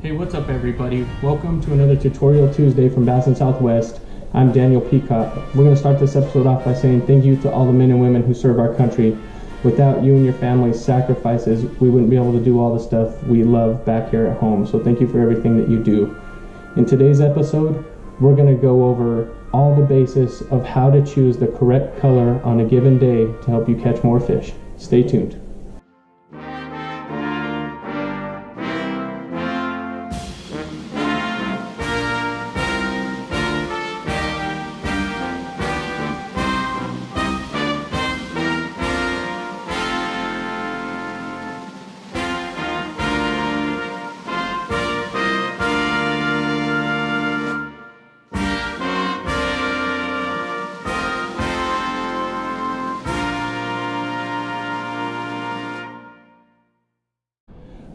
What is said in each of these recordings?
Hey, what's up everybody? Welcome to another Tutorial Tuesday from Bassin Southwest. I'm Daniel Peacock. We're going to start this episode off by saying thank you to all the men and women who serve our country. Without you and your family's sacrifices, we wouldn't be able to do all the stuff we love back here at home. So thank you for everything that you do. In today's episode, we're going to go over all the basis of how to choose the correct color on a given day to help you catch more fish. Stay tuned.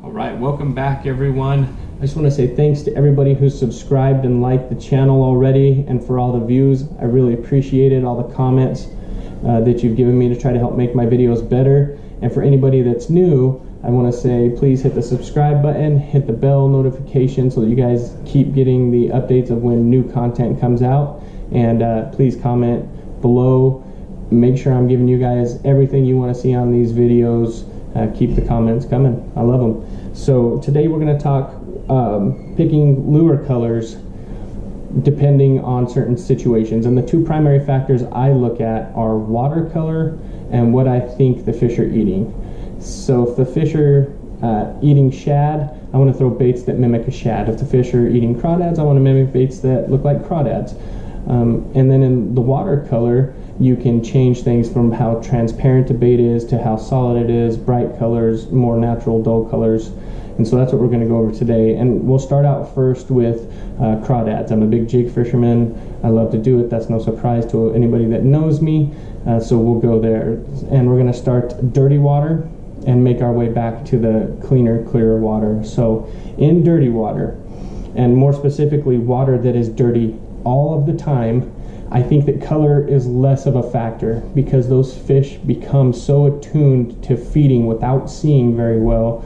Alright, welcome back everyone. I just want to say thanks to everybody who's subscribed and liked the channel already, and for all the views. I really appreciate it, all the comments that you've given me to try to help make my videos better. And for anybody that's new, I want to say please hit the subscribe button, hit the bell notification so that you guys keep getting the updates of when new content comes out. And please comment below. Make sure I'm giving you guys everything you want to see on these videos. Keep the comments coming. I love them. So today we're going to talk picking lure colors depending on certain situations. And the two primary factors I look at are watercolor and what I think the fish are eating. So if the fish are eating shad, I want to throw baits that mimic a shad. If the fish are eating crawdads, I want to mimic baits that look like crawdads. And then in the watercolor, you can change things from how transparent a bait is to how solid it is, bright colors, more natural, dull colors. And so that's what we're going to go over today. And we'll start out first with crawdads. I'm a big jig fisherman. I love to do it. That's no surprise to anybody that knows me. So we'll go there. And we're going to start dirty water and make our way back to the cleaner, clearer water. So in dirty water, and more specifically water that is dirty all of the time, I think that color is less of a factor because those fish become so attuned to feeding without seeing very well.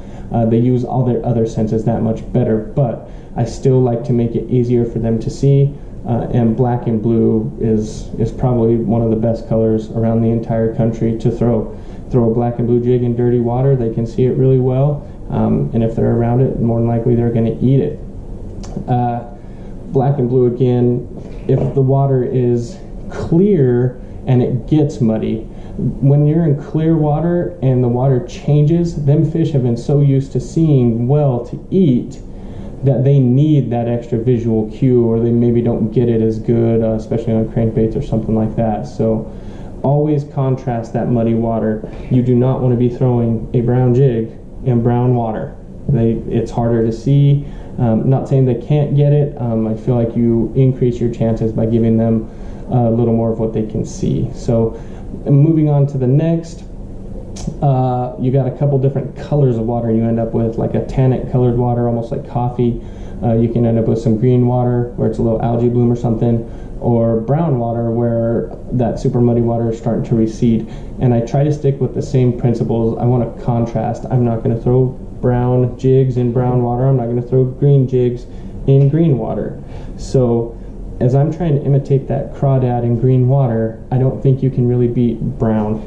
They use all their other senses that much better, but I still like to make it easier for them to see. And black and blue is probably one of the best colors around the entire country to throw. Throw a black and blue jig in dirty water, they can see it really well. And if they're around it, more than likely they're going to eat it. Black and blue again, if the water is clear and it gets muddy. When you're in clear water and the water changes, them fish have been so used to seeing well to eat that they need that extra visual cue, or they maybe don't get it as good, especially on crankbaits or something like that. So always contrast that muddy water. You do not want to be throwing a brown jig in brown water. It's harder to see. Not saying they can't get it. I feel like you increase your chances by giving them a little more of what they can see. So moving on to the next, you got a couple different colors of water you end up with, like a tannic colored water, almost like coffee. You can end up with some green water where it's a little algae bloom or something, or brown water where that super muddy water is starting to recede. And I try to stick with the same principles. I want to contrast. I'm not going to throw brown jigs in brown water. I'm not going to throw green jigs in green water. So as I'm trying to imitate that crawdad in green water, I don't think you can really beat brown,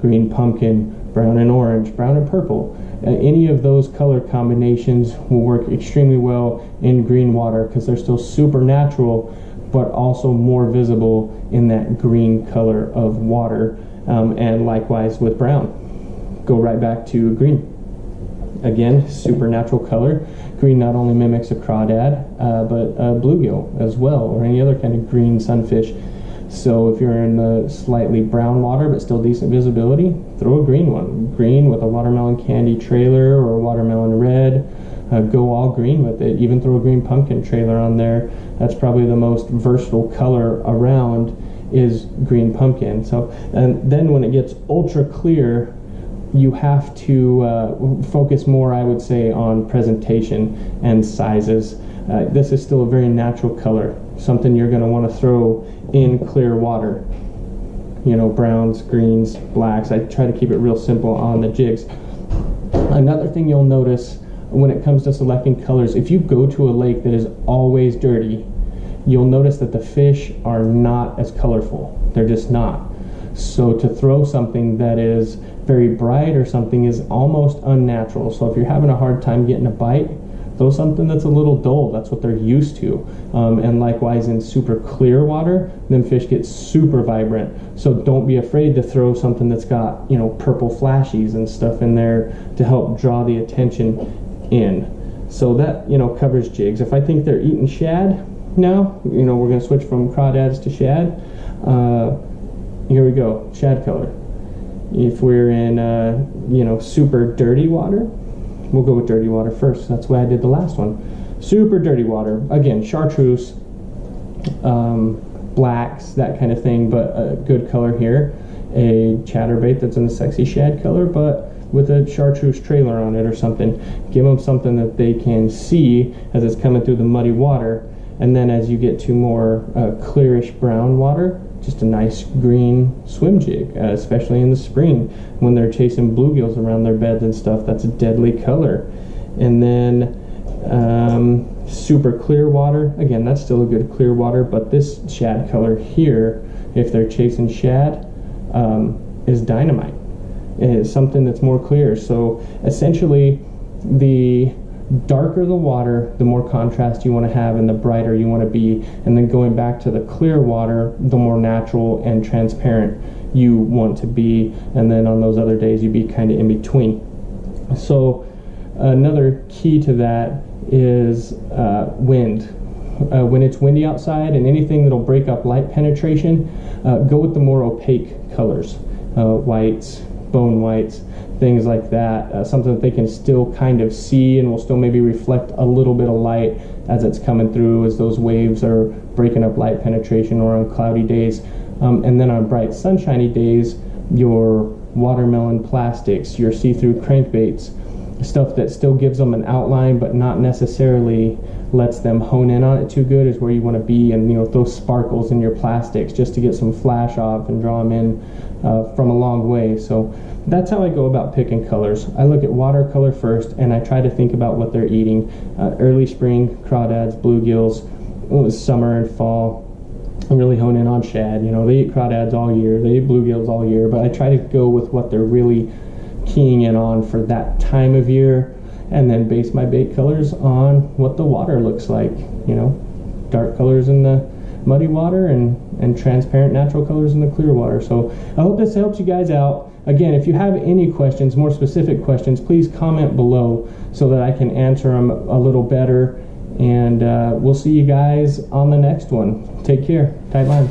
green pumpkin, brown and orange, brown and purple. Any of those color combinations will work extremely well in green water because they're still super natural, but also more visible in that green color of water. And likewise with brown. Go right back to green. Again, super natural color. Green not only mimics a crawdad, but a bluegill as well, or any other kind of green sunfish. So if you're in the slightly brown water but still decent visibility, throw a green one. Green with a watermelon candy trailer or a watermelon red. Go all green with it. Even throw a green pumpkin trailer on there. That's probably the most versatile color around is green pumpkin. So, and then when it gets ultra clear, you have to focus more, I would say, on presentation and sizes. This is still a very natural color, something you're going to want to throw in clear water. You know, browns, greens, blacks. I try to keep it real simple on the jigs. Another thing you'll notice when it comes to selecting colors. If you go to a lake that is always dirty, you'll notice that the fish are not as colorful. They're just not. So to throw something that is very bright or something is almost unnatural. So if you're having a hard time getting a bite, throw something that's a little dull. That's what they're used to. And likewise in super clear water, then fish get super vibrant. So don't be afraid to throw something that's got, you know, purple flashies and stuff in there to help draw the attention in. So that, you know, covers jigs. If I think they're eating shad now, you know, we're going to switch from crawdads to shad. Here we go, shad color. If we're in, you know, super dirty water, we'll go with dirty water first. That's why I did the last one. Super dirty water. Again, chartreuse, blacks, that kind of thing, but a good color here. A chatterbait that's in the sexy shad color, but with a chartreuse trailer on it or something. Give them something that they can see as it's coming through the muddy water. And then as you get to more clearish brown water, just a nice green swim jig, especially in the spring when they're chasing bluegills around their beds and stuff. That's a deadly color. And then super clear water, again, that's still a good clear water, but this shad color here, if they're chasing shad, is dynamite. It's something that's more clear. So essentially, the darker the water, the more contrast you want to have and the brighter you want to be. And then going back to the clear water, the more natural and transparent you want to be. And then on those other days, you'd be kind of in between. So another key to that is wind. When it's windy outside and anything that'll break up light penetration, go with the more opaque colors, whites, bone whites, things like that, something that they can still kind of see and will still maybe reflect a little bit of light as it's coming through, as those waves are breaking up light penetration, or on cloudy days. And then on bright sunshiny days, your watermelon plastics, your see-through crankbaits, stuff that still gives them an outline but not necessarily lets them hone in on it too good, is where you want to be. And, you know, those sparkles in your plastics just to get some flash off and draw them in from a long way. So that's how I go about picking colors. I look at watercolor first, and I try to think about what they're eating. Early spring, crawdads, bluegills, summer and fall, and really hone in on shad. You know, they eat crawdads all year, they eat bluegills all year, but I try to go with what they're really keying in on for that time of year, and then base my bait colors on what the water looks like. You know, dark colors in the muddy water and transparent natural colors in the clear water. So I hope this helps you guys out. Again, if you have any questions, more specific questions, please comment below so that I can answer them a little better. And we'll see you guys on the next one. Take care. Tight lines.